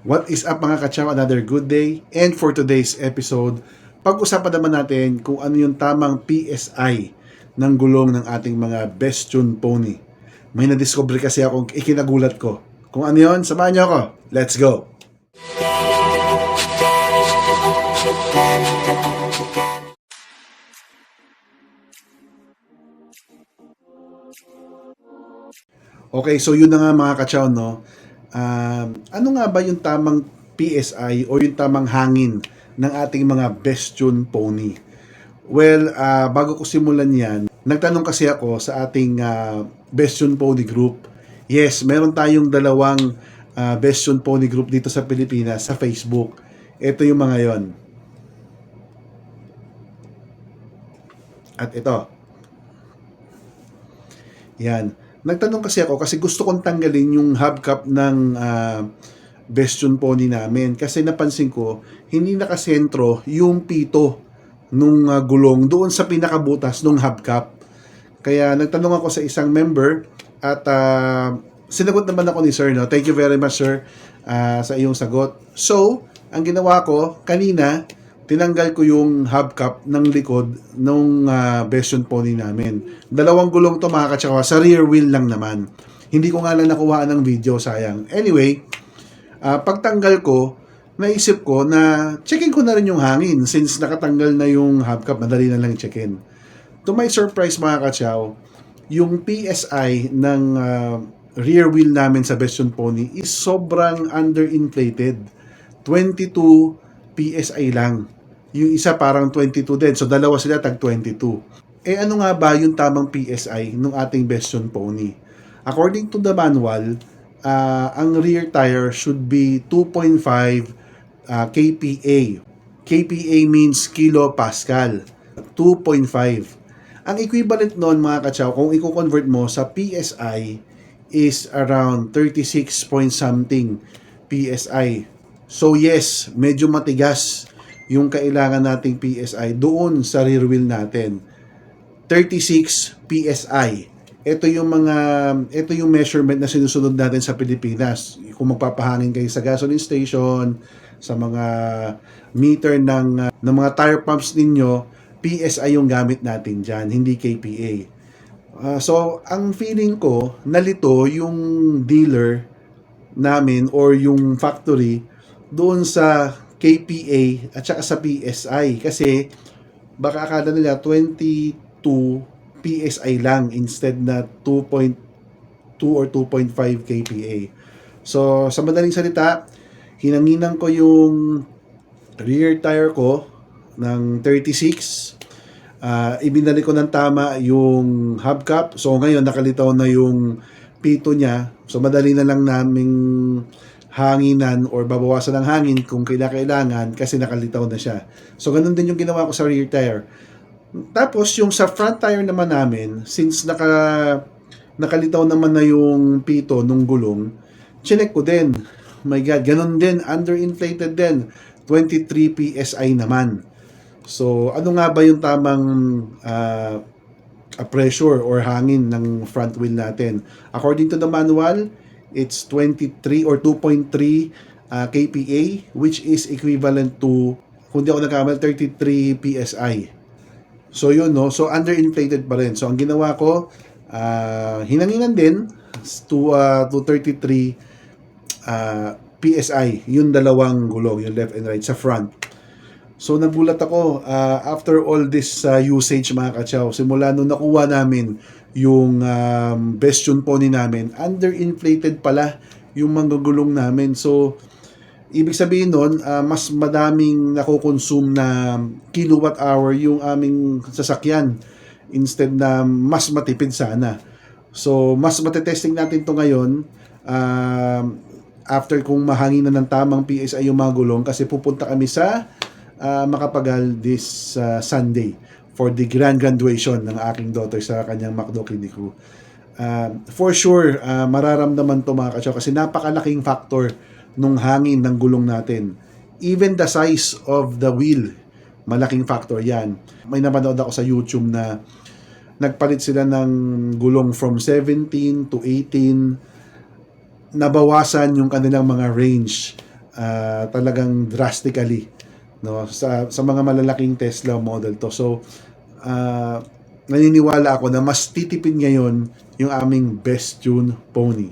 What is up mga kachaw? Another good day. And for today's episode, pag-usapan naman natin kung ano yung tamang PSI ng gulong ng ating mga best tune pony. May na-discover kasi akong ikinagulat ko. Kung ano yun, samahan niyo ako. Let's go! Okay, so yun na nga mga kachaw, no? Ano nga ba yung tamang PSI o yung tamang hangin ng ating mga best tune pony? Well, bago ko simulan yan, nagtanong kasi ako sa ating best tune pony group. Yes, meron tayong dalawang best tune pony group dito sa Pilipinas sa Facebook. Ito yung mga yon. At ito. Yan. Nagtanong kasi ako kasi gusto kong tanggalin yung hubcap ng best tune pony namin kasi napansin ko hindi nakasentro yung pito nung gulong doon sa pinakabutas nung hubcap. Kaya nagtanong ako sa isang member at sinagot naman ako ni Sir. No? Thank you very much, Sir, sa iyong sagot. So, ang ginawa ko kanina, tinanggal ko yung hubcap ng likod ng best tune pony namin. Dalawang gulong to mga katsaka, sa rear wheel lang naman. Hindi ko nga lang nakuha ng video, sayang. Anyway, pagtanggal ko, naisip ko na checkin ko na rin yung hangin since nakatanggal na yung hubcap, madali na lang checkin. To my surprise mga katsyaw, yung PSI ng rear wheel namin sa best tune pony is sobrang underinflated. 22 PSI lang. Yung isa parang 22 din. So, dalawa sila tag 22. Eh, ano nga ba yung tamang PSI ng ating best tune pony? According to the manual, ang rear tire should be 2.5 kPa. kPa means kilopascal. 2.5. Ang equivalent nun mga kachaw, kung i-convert mo sa PSI is around 36 point something PSI. So yes, medyo matigas yung kailangan nating PSI doon sa rear wheel natin. 36 PSI. Ito yung measurement na sinusunod natin sa Pilipinas. Kung magpapahangin kayo sa gasoline station, sa mga meter ng mga tire pumps ninyo, PSI yung gamit natin diyan, hindi kPa. So, ang feeling ko, nalito yung dealer namin or yung factory doon sa kPa at saka sa PSI kasi baka akala nila 22 PSI lang instead na 2.2 or 2.5 kPa. So, sa madaling salita, hinanginan ko yung rear tire ko ng 36. Ibinalik ko ng tama yung hubcap. So, ngayon nakalitaw na yung pito niya. So, madali na lang naming hanginan or babawasan ng hangin kung kailangan kasi nakalitaw na siya. So, ganun din yung ginawa ko sa rear tire. Tapos, yung sa front tire naman namin, since nakalitaw naman na yung pito nung gulong, chinek ko din. My God, ganun din, underinflated din. 23 PSI naman. So, ano nga ba yung tamang pressure or hangin ng front wheel natin? According to the manual, it's 23 or 2.3 kPa, which is equivalent to, kung di ako nagkamali, 33 PSI. So yun, no? So underinflated pa rin. So ang ginawa ko, hinanginan din to 33 PSI, yung dalawang gulong, yung left and right sa front. So nagulat ako after all this usage mga kachaw, simula nung nakuha namin yung best tune pony namin, underinflated pala yung manggugulong namin. So ibig sabihin nun, mas madaming nakokonsume na kilowatt hour yung aming sasakyan instead na mas matipid sana. So mas matetesting natin to ngayon after kung mahangin na ng tamang PSI yung mga gulong kasi pupunta kami sa Makapagal this Sunday for the grand graduation ng aking daughter sa kanyang McDo Clinico. For sure, mararamdaman to mga kachaw kasi napakalaking factor nung hangin ng gulong natin. Even the size of the wheel, malaking factor yan. May napanood ako sa YouTube na nagpalit sila ng gulong from 17 to 18, nabawasan yung kanilang mga range talagang drastically, no, sa mga malalaking Tesla model to. So naniniwala ako na mas titipid ngayon yung aming best tune pony.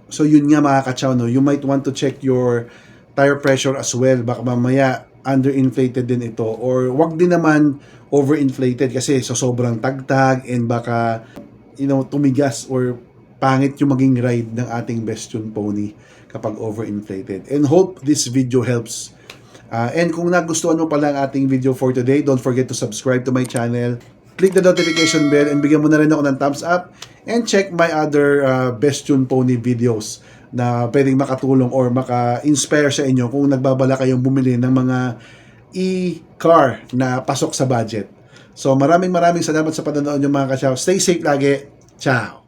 So yun nga mga kachaw, no, you might want to check your tire pressure as well. Baka mamaya underinflated din ito, or wag din naman overinflated kasi so sobrang tagtag and baka tumigas or pangit yung maging ride ng ating best tune pony kapag overinflated. And hope this video helps. And kung nagustuhan mo pala ang ating video for today, don't forget to subscribe to my channel. Click the notification bell and bigyan mo na rin ako ng thumbs up. And check my other best tune pony videos na pwedeng makatulong or maka-inspire sa inyo kung nagbabala kayong bumili ng mga e-car na pasok sa budget. So maraming salamat sa panonood nyo mga kasyaw. Stay safe lagi. Ciao!